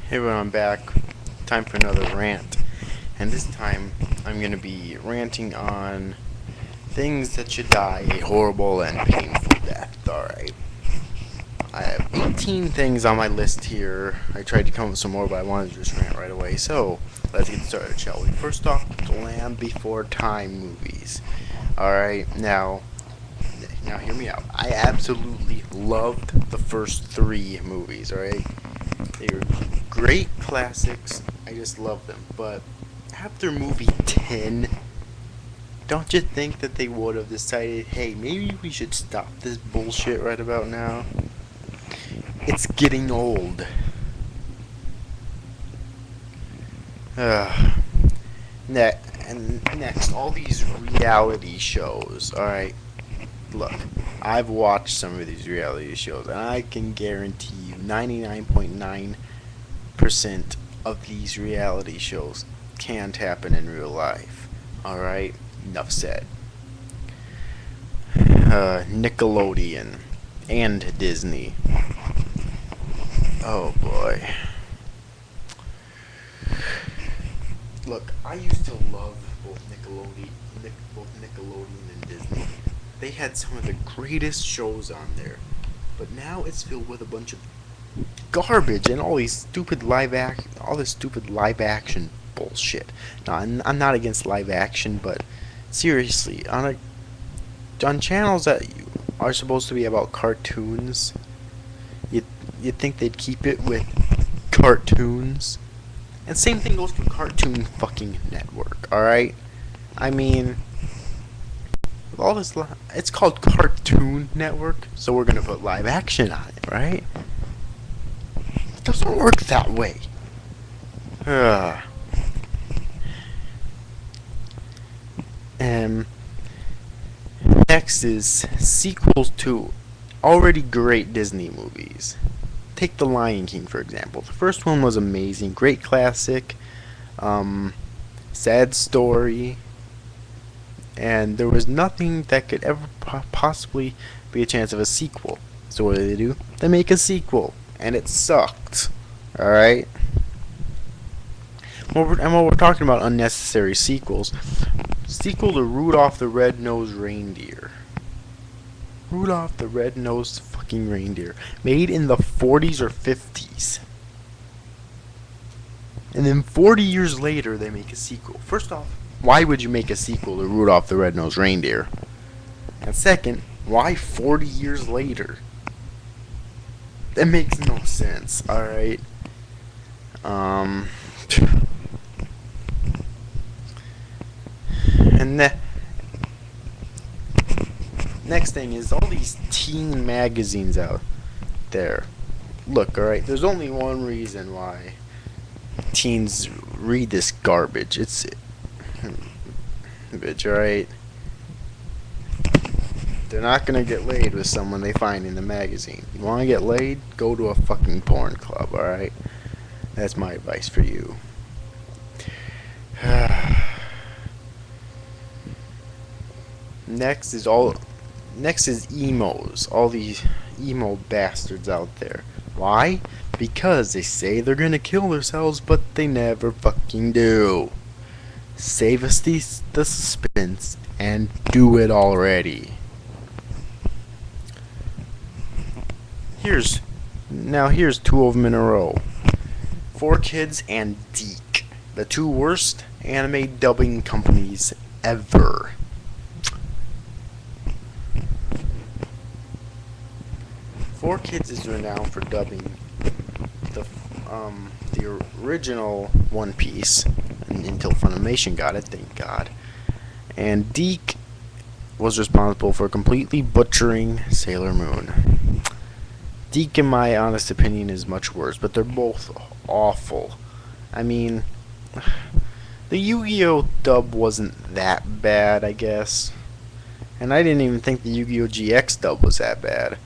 Hey everyone, I'm back. Time for another rant. And this time, I'm going to be ranting on things that should die a horrible and painful death. Alright. I have 18 things on my list here. I tried to come up with some more, but I wanted to just rant right away. So, let's get started, shall we? First off, the Land Before Time movies. Alright, now hear me out. I absolutely loved the first three movies, alright? They were great classics. I just love them. But after movie 10, don't you think that they would have decided, hey, maybe we should stop this bullshit right about now? It's getting old. Next, all these reality shows. Alright, look, I've watched some of these reality shows, and I can guarantee you 99.9% of these reality shows can't happen in real life. Alright, enough said. Nickelodeon and Disney. Oh boy. Look, I used to love both Nickelodeon and Disney. They had some of the greatest shows on there, but now it's filled with a bunch of garbage and all this stupid live action bullshit. Now, I'm not against live action, but seriously, on channels that are supposed to be about cartoons, you'd think they'd keep it with cartoons. And same thing goes for Cartoon fucking Network. All right, I mean, all this, it's called Cartoon Network, so we're gonna put live action on it, right? It doesn't work that way. Next is sequels to already great Disney movies. Take The Lion King, for example. The first one was amazing, great classic, sad story, and there was nothing that could ever possibly be a chance of a sequel. So what do? They make a sequel, and it sucked. Alright? And while we're talking about unnecessary sequels, sequel to Rudolph the Red-Nosed Reindeer. Rudolph the Red-Nosed fucking Reindeer. Made in the 40s or 50s. And then 40 years later, they make a sequel. First off, why would you make a sequel to Rudolph the Red-Nosed Reindeer? And second, why 40 years later? That makes no sense, alright? And next thing is all these teen magazines out there. Look, alright, there's only one reason why teens read this garbage. It's bitch, alright? They're not gonna get laid with someone they find in the magazine. You wanna get laid? Go to a fucking porn club, alright? That's my advice for you. Next is emos. All these emo bastards out there. Why? Because they say they're gonna kill themselves, but they never fucking do. Save us the suspense and do it already. Here's two of them in a row. 4Kids and Deke, the two worst anime dubbing companies ever. Four Kids is renowned for dubbing the original One Piece until Funimation got it, thank God. And Deke was responsible for completely butchering Sailor Moon. Deke, in my honest opinion, is much worse, but they're both awful. I mean, the Yu-Gi-Oh dub wasn't that bad, I guess. And I didn't even think the Yu-Gi-Oh GX dub was that bad.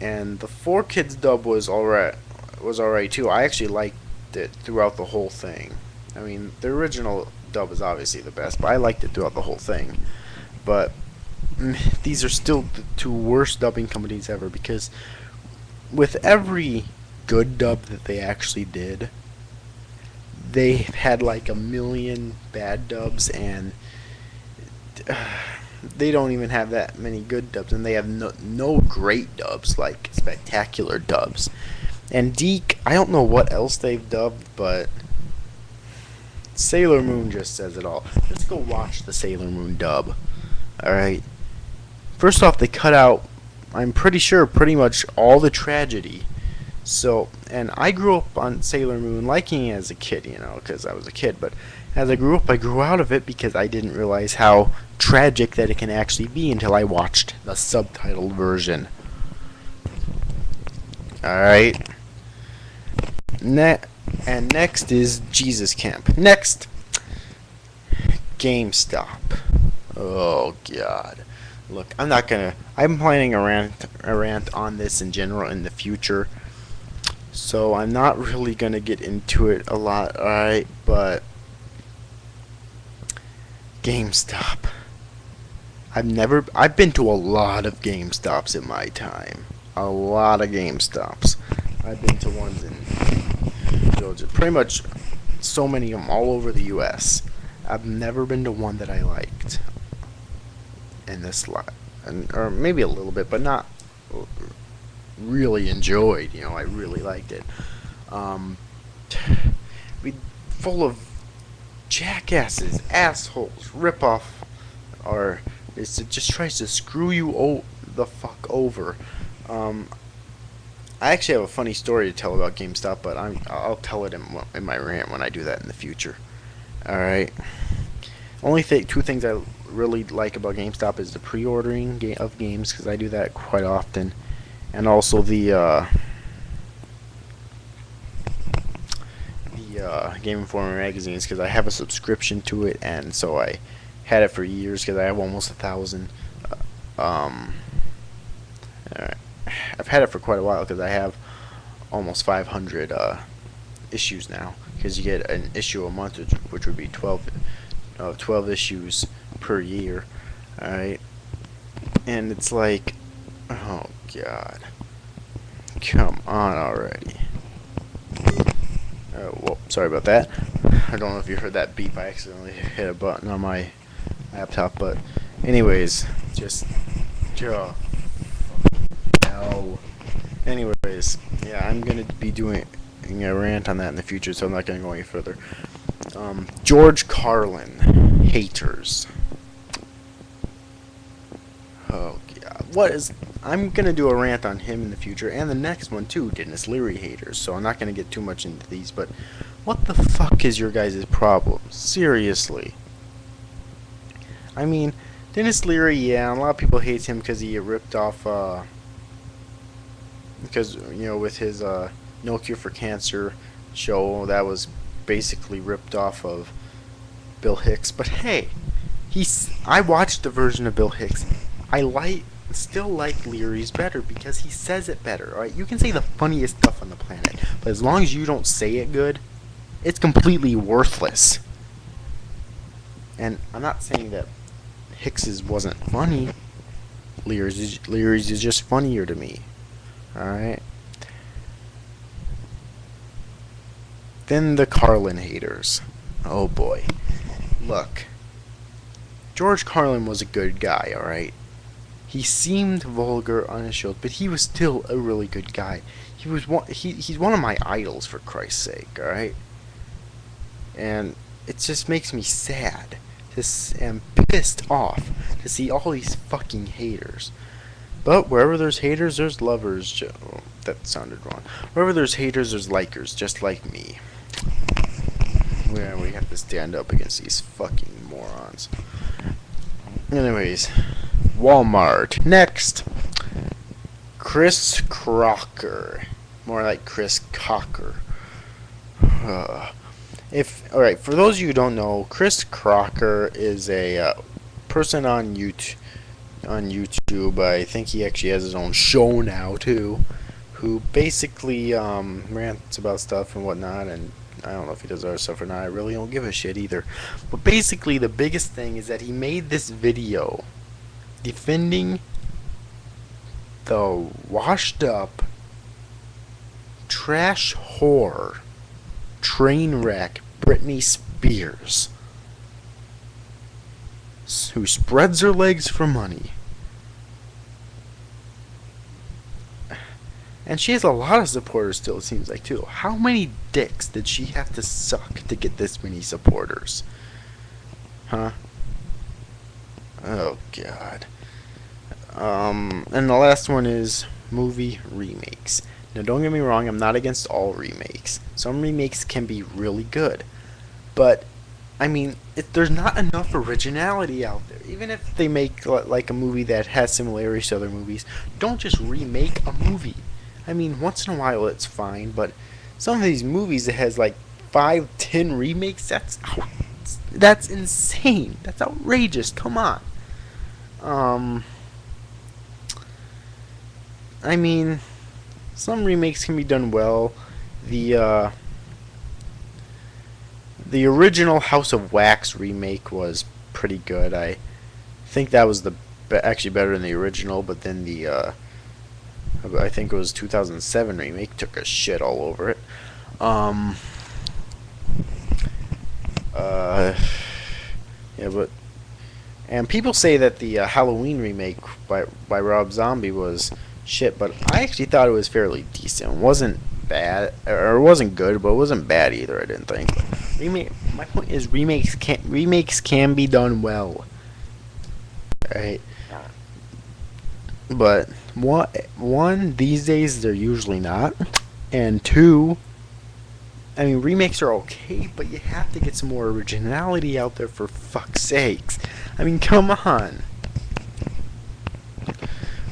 And the 4Kids dub was alright too. I actually liked it throughout the whole thing. I mean, the original dub is obviously the best, but I liked it throughout the whole thing. But these are still the two worst dubbing companies ever, because with every good dub that they actually did, they had like a million bad dubs, and they don't even have that many good dubs, and they have no great dubs, like spectacular dubs. And Deke, I don't know what else they've dubbed, but Sailor Moon just says it all. Let's go watch the Sailor Moon dub. Alright. First off, they cut out, I'm pretty sure, pretty much all the tragedy. So, and I grew up on Sailor Moon liking it as a kid, you know, because I was a kid. But as I grew up, I grew out of it because I didn't realize how tragic that it can actually be until I watched the subtitled version. Alright. And next is Jesus Camp. Next, GameStop. Oh God. Look, I'm planning a rant on this in general in the future. So I'm not really gonna get into it a lot, alright, but GameStop. I've been to a lot of GameStops in my time. A lot of GameStops. I've been to ones in Georgia, pretty much so many of them all over the US. I've never been to one that I liked in this life, or maybe a little bit, but not really enjoyed. You know, I really liked it. We full of jackasses, assholes, rip-off, or it just tries to screw you the fuck over. I actually have a funny story to tell about GameStop, but I'll tell it in my rant when I do that in the future. Alright. Only two things I really like about GameStop is the pre-ordering of games, because I do that quite often, and also the Game Informer magazines, because I have a subscription to it, and so I had it for years because I have almost 1,000. I've had it for quite a while because I have almost 500 issues now, because you get an issue a month, which would be 12 issues per year. Alright, and it's like, oh God, come on already. Well, sorry about that. I don't know if you heard that beep. I accidentally hit a button on my laptop, but anyways, just no. Anyways, yeah, I'm gonna be doing a rant on that in the future, so I'm not gonna go any further. George Carlin haters. Oh God, I'm gonna do a rant on him in the future, and the next one too, Dennis Leary haters. So I'm not gonna get too much into these, but what the fuck is your guys' problem? Seriously. I mean, Dennis Leary, yeah, a lot of people hate him because he ripped off, because, you know, with his No Cure for Cancer show, that was basically ripped off of Bill Hicks. But hey, I watched the version of Bill Hicks. I still like Leary's better because he says it better. Alright, you can say the funniest stuff on the planet, but as long as you don't say it good, it's completely worthless. And I'm not saying that Hicks's wasn't funny. Leary's is just funnier to me. Alright. Then the Carlin haters. Oh boy. Look. George Carlin was a good guy, alright? He seemed vulgar on his shows, but he was still a really good guy. He's one of my idols, for Christ's sake, alright? And it just makes me sad. And pissed off to see all these fucking haters. But wherever there's haters, there's lovers. Oh, that sounded wrong. Wherever there's haters, there's likers, just like me. We have to stand up against these fucking morons. Anyways, Walmart. Next, Chris Crocker. More like Chris Cocker. Alright, for those of you who don't know, Chris Crocker is a person on YouTube. I think he actually has his own show now too, who basically rants about stuff and whatnot, and I don't know if he does other stuff or not. I really don't give a shit either. But basically the biggest thing is that he made this video defending the washed up trash whore, train wreck Britney Spears, who spreads her legs for money. And she has a lot of supporters still, it seems like, too. How many dicks did she have to suck to get this many supporters? Huh? Oh, God. And the last one is movie remakes. Now, don't get me wrong, I'm not against all remakes. Some remakes can be really good. But, I mean, there's not enough originality out there. Even if they make, like, a movie that has similarities to other movies, don't just remake a movie. I mean, once in a while it's fine, but some of these movies that has like 5, 10 remakes, that's insane. That's outrageous. Come on. I mean, some remakes can be done well. The original House of Wax remake was pretty good. I think that was actually better than the original, but then I think it was 2007 remake took a shit all over it. Yeah, and people say that the Halloween remake by Rob Zombie was shit, but I actually thought it was fairly decent. It wasn't bad, or it wasn't good, but it wasn't bad either. I didn't think. But my point is remakes can be done well, right? But one, these days they're usually not, and two, I mean, remakes are okay, but you have to get some more originality out there, for fuck's sakes. I mean, come on.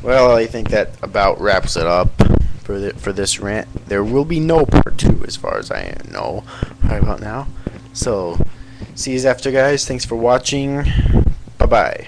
Well, I think that about wraps it up for this rant. There will be no part 2 as far as I know right about now. So, see you after, guys. Thanks for watching. Bye-bye.